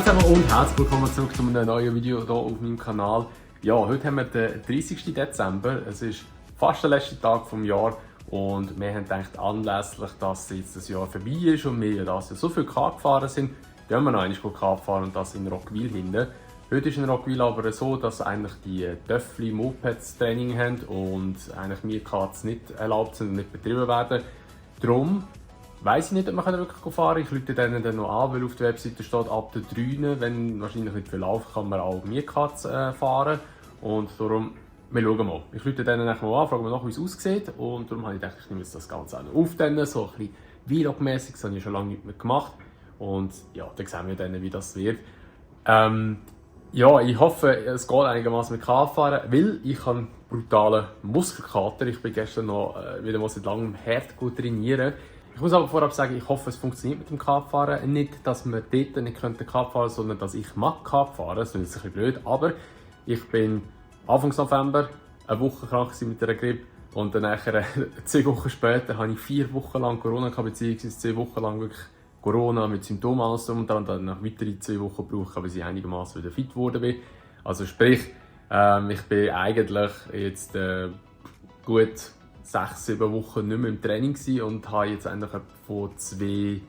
zusammen und herzlich willkommen zurück zu einem neuen Video hier auf meinem Kanal. Ja, heute haben wir den 30. Dezember. Es ist fast der letzte Tag des Jahres und wir haben gedacht, anlässlich, dass jetzt das Jahr vorbei ist und wir das ja so viel Kart gefahren sind, gehen wir noch einmal Kart fahren und das in Roggwil hinten. Heute ist in Roggwil aber so, dass eigentlich die Töffli Mopeds Training haben und eigentlich mir Karts nicht erlaubt sind und nicht betrieben werden. Darum weiss ich nicht, ob wir wirklich fahren können. Ich rufe denen dann noch an, weil auf der Webseite steht, ab der 3, wenn wahrscheinlich nicht viel läuft, kann man auch Mierkatz fahren. Und darum, wir schauen mal. Ich rufe denen mal an, frage mal nach, wie es aussieht. Und darum habe ich gedacht, ich nehme jetzt das Ganze auch noch auf, so ein bisschen Vlog-mässig, das habe ich schon lange nicht mehr gemacht. Und ja, dann sehen wir dann, wie das wird. Ja, ich hoffe, es geht einigermaßen mit Kartfahren, weil ich habe brutalen Muskelkater. Ich bin gestern noch wieder mal seit langem hart gut trainieren. Ich muss aber vorab sagen, ich hoffe, es funktioniert mit dem Kartfahren. Nicht, dass wir dort nicht Kart fahren können, sondern dass ich Kart fahren. Das ist ein bisschen blöd, aber ich bin Anfang November eine Woche krank mit einer Grippe und dann nachher 2 Wochen später habe ich 4 Wochen lang Corona gehabt, beziehungsweise 2 Wochen lang wirklich Corona mit Symptomen alles und dann noch weitere 2 Wochen gebraucht, bis ich einigermaßen wieder fit geworden bin. Also sprich, ich bin eigentlich jetzt gut 6-7 Wochen nicht mehr im Training und habe jetzt eigentlich von 2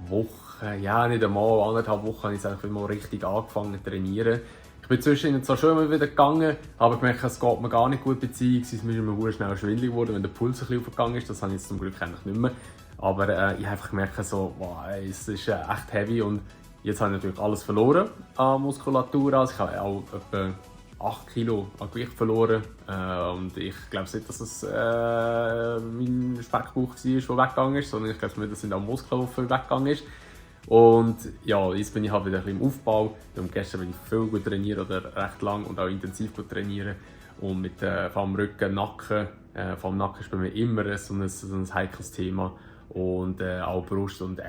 Wochen, ja nicht einmal, 1,5 Wochen, habe ich jetzt eigentlich mal richtig angefangen zu trainieren. Ich bin zwischendurch zwar schon immer wieder gegangen, aber gemerkt, es geht mir gar nicht gut, beziehungsweise mir ist mir schnell schwindelig geworden, wenn der Puls ein bisschen aufgegangen ist. Das habe ich jetzt zum Glück eigentlich nicht mehr. Aber ich habe einfach gemerkt, so, wow, es ist echt heavy und jetzt habe ich natürlich alles verloren an Muskulatur. Also ich habe auch etwa 8 Kilo an Gewicht verloren und ich glaube nicht, dass es mein Speckbauch war, der weggegangen ist, sondern ich glaube, das sind auch Muskeln, die weggegangen ist. Und ja, jetzt bin ich halt wieder ein bisschen im Aufbau. Und gestern bin ich viel gut trainieren oder recht lang und auch intensiv gut trainieren. Und mit vom Rücken, Nacken, vom Nacken ist bei mir immer so ein heikles Thema. Und auch Brust und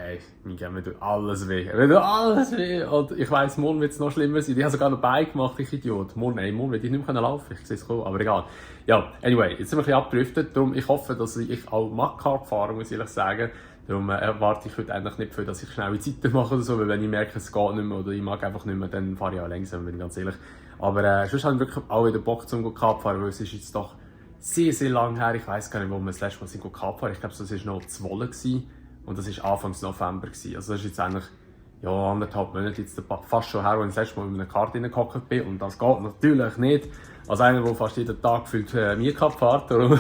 mir tut alles weh. Mir tut alles weh. Und ich weiss, morgen wird es noch schlimmer sein. Ich habe sogar noch Beine gemacht, ich Idiot. Morgen will ich nicht mehr laufen. Ich sehe es kommen, aber egal. Ja, anyway, jetzt sind wir ein bisschen abgedriftet. Darum, ich hoffe, dass ich auch Kart fahren muss, ehrlich sagen. Darum erwarte ich heute eigentlich nicht viel, dass ich schnelle Zeiten mache oder so, weil wenn ich merke, es geht nicht mehr oder ich mag einfach nicht mehr, dann fahre ich auch langsam, bin ich ganz ehrlich. Aber sonst habe ich wirklich auch wieder Bock zum Kart fahren, weil es ist jetzt doch sehr, sehr lang her. Ich weiss gar nicht, wo wir das letzte Mal sind Kart fahren. Ich glaube, das war noch Zwolle und das war Anfang November. Also das ist jetzt eigentlich 1,5 Monate jetzt fast schon her, als ich das letzte Mal mit einer Karte reingehockt bin. Und das geht natürlich nicht. Als einer, der fast jeden Tag gefühlt Mierkart fährt, darum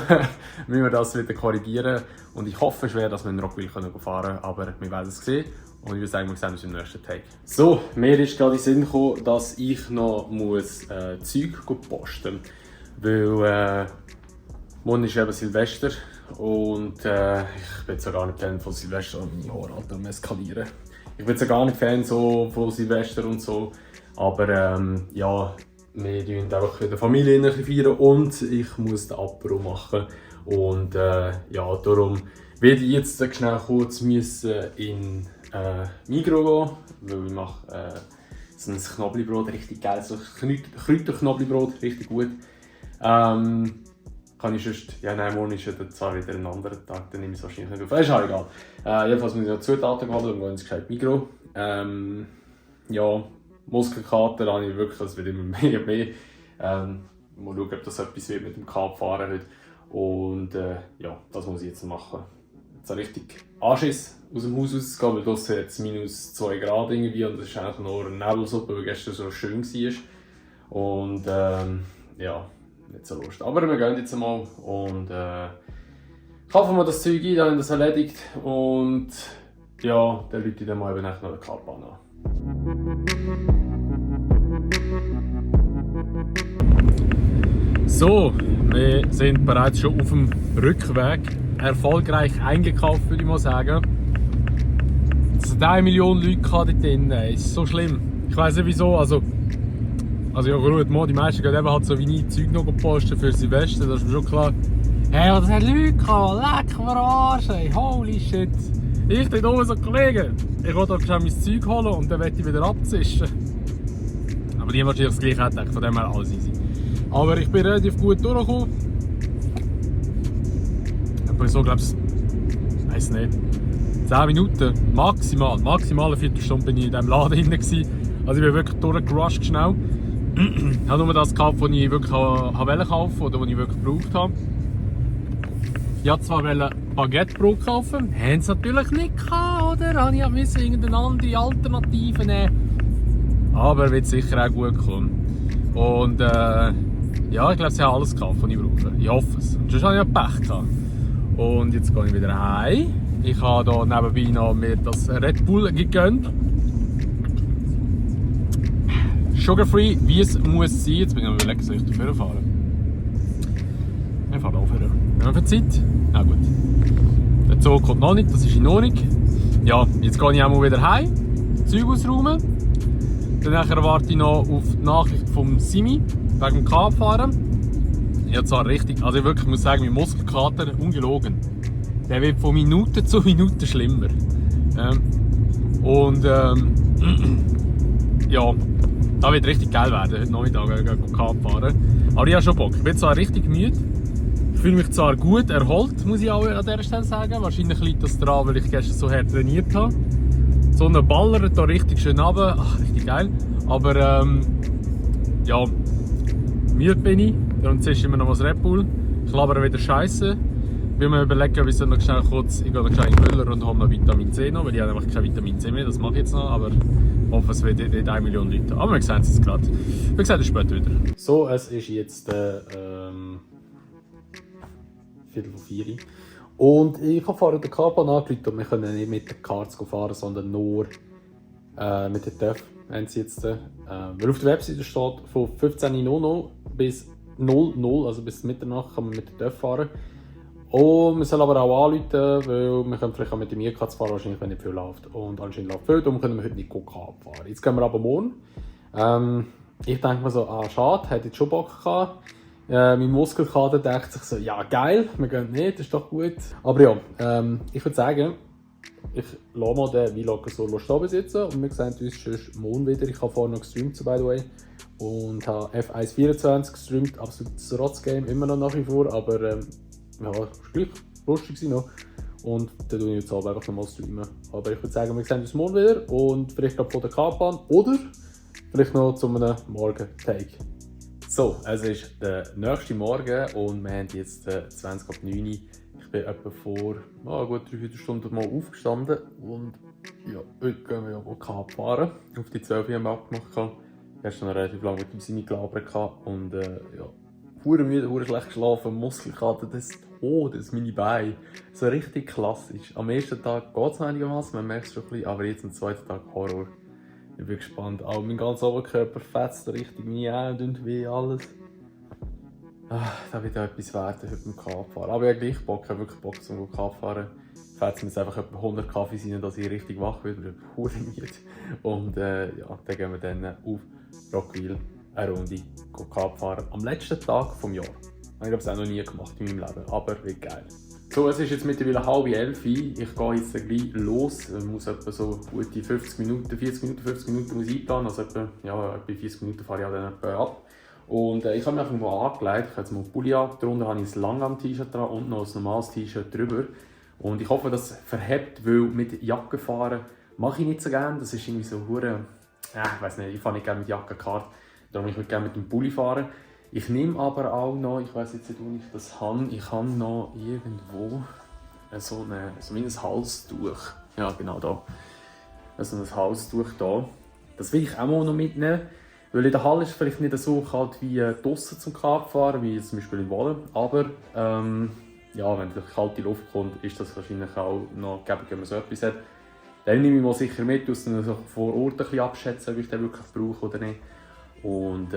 müssen wir das wieder korrigieren. Und ich hoffe schwer, dass wir in Roggwil fahren können, aber wir werden es sehen. Und ich würde sagen, wir sehen uns im nächsten Tag. So, mir ist gerade in den Sinn gekommen, dass ich noch Zeug posten muss. Weil morgen ist eben Silvester und ich bin jetzt gar nicht Fan von Silvester und meine Haare halt am eskalieren. Ich bin jetzt gar nicht Fan so von Silvester und so, aber ja, wir feiern einfach in der Familie ein bisschen feiern und ich muss den Apero machen. Und ja, darum werde ich jetzt schnell kurz in Migros gehen, weil ich mache so ein Knoblauchbrot, richtig geil, so ein Kräuterknoblauchbrot, richtig gut. Kann ich sonst, ja nein, morgen ist ja zwar wieder ein anderer Tag, dann nehme ich es wahrscheinlich nicht auf. Ist auch egal. Jedenfalls muss ich noch Zutaten holen und gehe ins gescheit Migros. Ja, Muskelkater habe ich wirklich, das wird immer mehr und mehr. Mal schauen, ob das etwas wird mit dem Kartfahren heute. Und ja, das muss ich jetzt machen. Jetzt habe ich richtig Anschiss aus dem Haus rauszugehen, weil draussen hat es -2 Grad irgendwie und das ist eigentlich nur eine Nebelsuppe, weil gestern so schön war. Und ja, nicht so Lust. Aber wir gehen jetzt einmal und kaufen wir das Zeug ein, dann haben wir das erledigt und ja, dann rufe ich dann mal eben noch den Kartbahn an. So, wir sind bereits schon auf dem Rückweg. Erfolgreich eingekauft, würde ich mal sagen. Es sind 1 Million Leute dort drin. Es ist so schlimm. Ich weiss nicht wieso. Also ja gut, die meisten gehen eben halt so wie ich Zeug noch posten für Silvester, das ist mir schon klar. Hey, das hat Leute gehabt, leck mir Arsch, ey, holy shit. Ich dort oben so, Kollegen, ich will da schnell mein Zeug holen und dann werde ich wieder abzischen. Aber die haben wahrscheinlich das gleiche gedacht, von dem her alles easy. Aber ich bin relativ gut durchgekommen. Aber so, glaube ich, nicht, 10 Minuten, maximal eine Viertelstunde bin ich in diesem Laden drin gewesen. Also ich bin wirklich durchgerusht schnell. Ich habe nur das gekauft, was ich wirklich wollte kaufen oder was ich wirklich gebraucht habe. Ich wollte zwar Baguette-Brot kaufen, haben sie natürlich nicht gehabt, oder? Ich musste irgendeine andere Alternative nehmen. Aber wird sicher auch gut kommen. Und ja, ich glaube, sie haben alles gekauft, was ich brauche. Ich hoffe es. Und sonst habe ich ja Pech gehabt. Und jetzt gehe ich wieder heim. Ich habe hier nebenbei noch mir das Red Bull gegönnt. Sugar-free, wie es muss sein. Jetzt bin ich am überlegen, soll ich dafür fahren? Wir fahren aufhören. Wir haben Zeit. Na gut. Der Zug kommt noch nicht, das ist in Ordnung. Ja, jetzt gehe ich auch mal wieder heim. Zeug ausräumen. Dann warte ich noch auf die Nachricht vom Simi wegen dem Kartfahren. Ich habe zwar richtig, also ich wirklich muss sagen, mein Muskelkater, ungelogen. Der wird von Minute zu Minute schlimmer. Ja, da wird richtig geil werden, heute Nachmittag Kart fahren. Aber ich habe schon Bock. Ich bin zwar richtig müde. Ich fühle mich zwar gut erholt, muss ich auch an dieser Stelle sagen. Wahrscheinlich liegt das daran, weil ich gestern so hart trainiert habe. Die Sonne ballert hier richtig schön runter. Ach, richtig geil. Aber ja, müde bin ich. Darum zische ich immer noch was Red Bull. Ich labere wieder Scheiße. Ich will mir überlegen, ob ich noch schnell kurz, ich gehe noch schnell in den Müller und hole noch Vitamin C noch, weil ich habe einfach kein Vitamin C mehr, das mache ich jetzt noch, aber ich hoffe, es wird nicht 1 Million Leute. Aber wir sehen es jetzt gerade. Wir sehen es später wieder. So, es ist jetzt Viertel vor 4 und ich habe vorhin den Kartbahn angerufen und wir können nicht mit den Karts fahren, sondern nur mit den TÜV. Haben sie jetzt, weil auf der Webseite steht, von 15:00 bis 00, also bis Mitternacht kann man mit den TÜV fahren. Und wir sollen aber auch anrufen, weil wir können vielleicht auch mit dem E-Katz fahren, wahrscheinlich, wenn nicht viel läuft. Und anscheinend läuft viel, darum können wir heute nicht fahren. Jetzt gehen wir aber morgen. Ich denke mir so, schade, hätte jetzt schon Bock gehabt. Mein Muskelkater denkt sich so, ja geil, wir gehen nicht, das ist doch gut. Aber ja, ich würde sagen, ich lasse mal den Vlog so stehen bis jetzt und wir sehen uns sonst morgen wieder. Ich habe vorhin noch gestreamt, by the way. Und habe F1.24 gestreamt, absolutes Rotzgame, immer noch nach wie vor, aber ja, ist gleich lustig noch. Und dann tue ich jetzt halt einfach nochmal streamen. Aber ich würde sagen, wir sehen uns morgen wieder und vielleicht von der Kartbahn oder vielleicht noch zu einem Morgen-Take. So, es ist der nächste Morgen und wir haben jetzt 20:09 Uhr. Ich bin etwa vor gut 3-4 Stunden mal aufgestanden und ja, heute gehen wir ja wohl Kart fahren. Auf die 12 haben wir abgemacht. Gestern noch relativ lange mit dem Sini gelabert und ja, hure müde, hure schlecht geschlafen, Muskelkater des Todes, meine Beine. So richtig klassisch. Am ersten Tag geht es einigermaßen, man merkt es schon ein bisschen, aber jetzt am zweiten Tag Horror. Ich bin gespannt. Auch mein ganzer Oberkörper fetzt richtig, meine Hände und weh, alles. Da wird auch etwas werden heute beim Kaffeefahren. Aber ich habe gleich Bock, ich habe wirklich Bock zum Kaffeefahren. Ich fetze mir jetzt einfach etwa 100 Kaffees rein, dass ich richtig wach werde. Ich bin hure müde. Und ja, dann gehen wir dann auf Rockville eine Runde fahren. Am letzten Tag des Jahres. Ich habe es auch noch nie gemacht in meinem Leben, aber wie geil. So, es ist jetzt mittlerweile 10:30. Ich gehe jetzt gleich los. Ich muss etwa so gute 50 Minuten, 50 Minuten muss einplanen. Also etwa 40 Minuten fahre ich auch dann etwa ab. Und ich habe mich einfach mal angelegt. Ich habe jetzt mal einen Pulli an. Darunter habe ich ein Langarm-T-Shirt dran und noch ein normales T-Shirt drüber. Und ich hoffe, das verhebt, weil mit Jacke fahren mache ich nicht so gerne. Das ist irgendwie so hure. Ich weiß nicht, ich fahre nicht gerne mit Jacke Kart. Darum würde ich gerne mit dem Pulli fahren. Ich nehme aber auch noch, ich weiß jetzt nicht, wo ich das habe, ich habe noch irgendwo so ein Halstuch. Ja, genau da. Also ein Halstuch da. Das will ich auch mal noch mitnehmen. Weil in der Halle ist es vielleicht nicht so kalt wie draussen zum Kartfahren, wie zum Beispiel in Wolle. Aber ja, wenn die kalte Luft kommt, ist das wahrscheinlich auch noch gäbig, wenn man so etwas hat. Dann nehme ich mal sicher mit, aus dann so vor Ort ein bisschen abschätzen, ob ich den wirklich brauche oder nicht. Und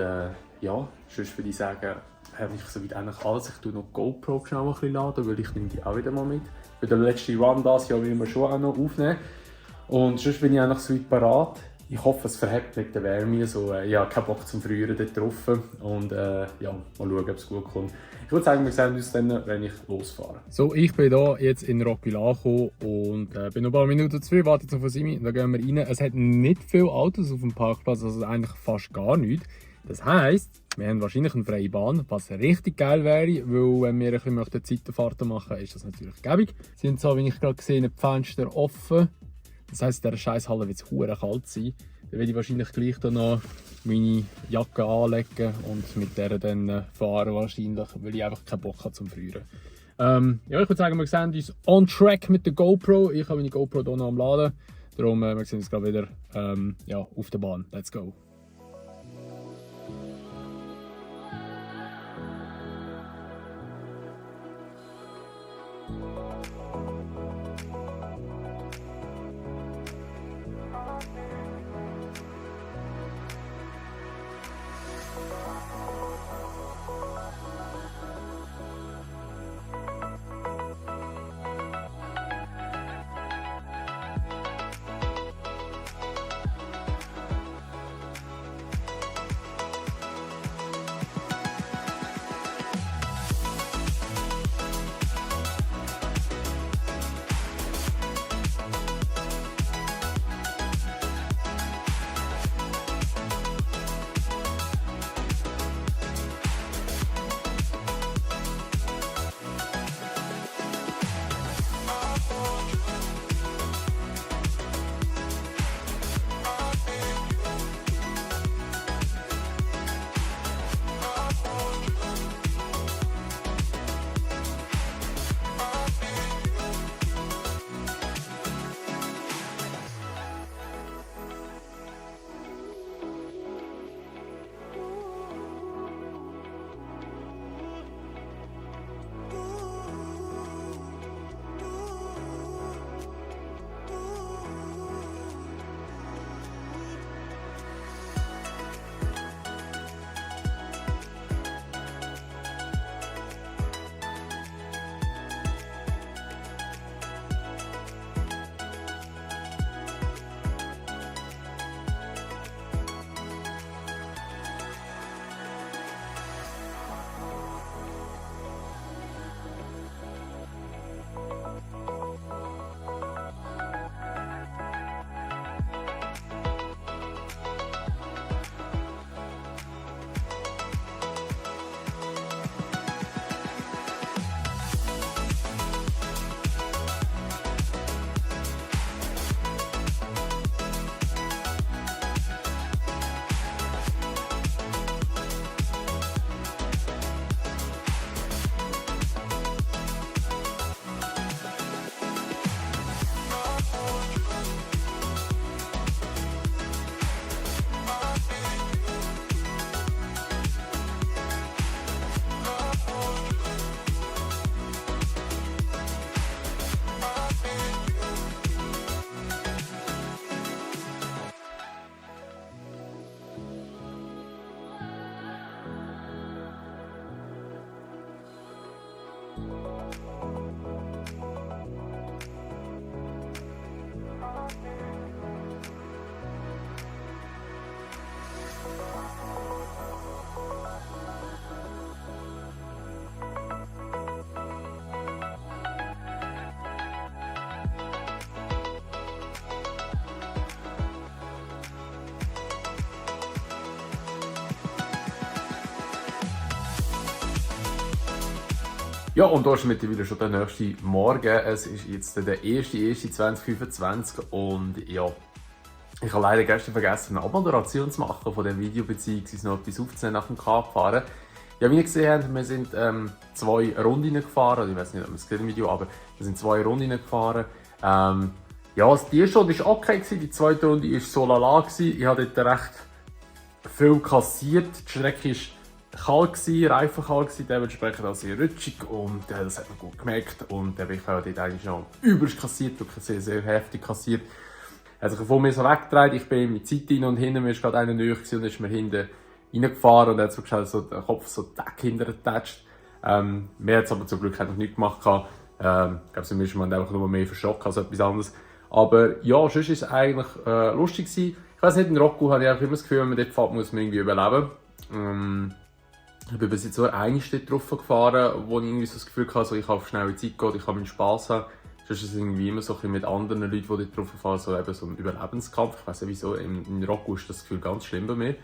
ja, sonst würde ich sagen, habe ich soweit eigentlich alles. Ich tue noch die GoPro schnell ein bisschen laden, weil ich nehme die auch wieder mal mit. Für den letzten Run dieses Jahr will wir schon auch noch aufnehmen. Und sonst bin ich eigentlich soweit parat. Ich hoffe, es verhebt mit der Wärme. So, ich habe keinen Bock zum Frieren dort drauf. Und ja, mal schauen, ob es gut kommt. Ich würde sagen, wir sehen uns dann, wenn ich losfahre. So, ich bin hier jetzt in Rockville angekommen und bin noch ein paar Minuten zu früh, warte jetzt auf Simi. Da gehen wir rein. Es hat nicht viele Autos auf dem Parkplatz, also eigentlich fast gar nichts. Das heisst, wir haben wahrscheinlich eine freie Bahn, was richtig geil wäre, weil wenn wir ein bisschen Zeitenfahrten machen möchten, ist das natürlich gäbig. Sie sind so, wie ich gerade gesehen habe, die Fenster offen. Das heisst, in dieser Scheisshalle wird es hure kalt sein. dann werde ich wahrscheinlich gleich dann noch meine Jacke anlegen und mit der dann fahren wahrscheinlich, weil ich einfach keinen Bock habe zum Frieren. Ja, ich würde sagen, wir sehen uns on track mit der GoPro. Ich habe meine GoPro hier noch am Laden. Darum, wir sehen uns gerade wieder ja, auf der Bahn. Let's go! Ja, und da ist mittlerweile schon der nächste Morgen. Es ist jetzt der 1.1.2025 und ja, ich habe leider gestern vergessen, eine Abmoderation zu machen von dem Video, beziehungsweise noch etwas aufzunehmen nach dem K-Fahren. Ja, wie ihr gesehen habt, wir sind 2 Runden gefahren, ich weiß nicht, ob man es gesehen im Video, aber wir sind 2 Runden gefahren. Ja, die erste Runde war okay, die zweite Runde war so lala. Ich habe dort recht viel kassiert, die Strecke war kalt, Reifen kalt, dementsprechend auch sehr rutschig und das hat man gut gemerkt und dann habe ich dort eigentlich schon übelst kassiert, wirklich sehr, sehr heftig kassiert. Er hat sich von mir so weggedreht, ich bin mit Zeit rein und hinter mir ist gerade einer neu und ist mir hinten reingefahren und er hat so geschaut, so den Kopf so Deck hinter getatscht. Mir hat es aber zum Glück noch nichts gemacht. Ich glaube, sie müssen einfach nur mehr verschrocken als etwas anderes. Aber ja, sonst war es eigentlich lustig gewesen. Ich weiss nicht, in Rocco habe ich auch immer das Gefühl, wenn man dort fährt, muss man irgendwie überleben. Ich bin bis jetzt nur eine Stadt drauf gefahren, wo ich irgendwie so das Gefühl hatte, so, ich kann auf schnelle Zeit gehen, ich kann meinen Spass haben. Sonst ist es irgendwie immer so ein mit anderen Leuten, die dort drauf fahren, so, eben so ein Überlebenskampf. Ich weiss nicht wieso, in Rocco ist das Gefühl ganz schlimm bei mir.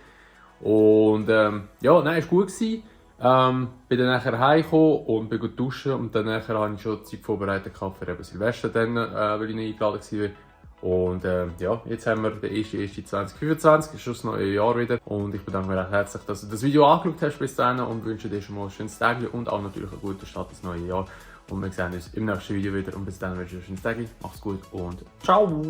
Und ja, nein, es war gut gewesen. Bin dann nachher heimgekommen und bin gut duschen und dann nachher habe ich schon Zeit vorbereitet für eben Silvester, dann, weil ich nicht eingeladen war. Und ja, jetzt haben wir den 1.1.2025, ist schon das neue Jahr wieder. Und ich bedanke mich recht herzlich, dass du das Video angeschaut hast bis dahin und wünsche dir schon mal ein schönes Tag und auch natürlich einen guten Start ins neue Jahr. Und wir sehen uns im nächsten Video wieder. Und bis dann wünsche ich euch ein schönes Tag. Macht's gut und ciao!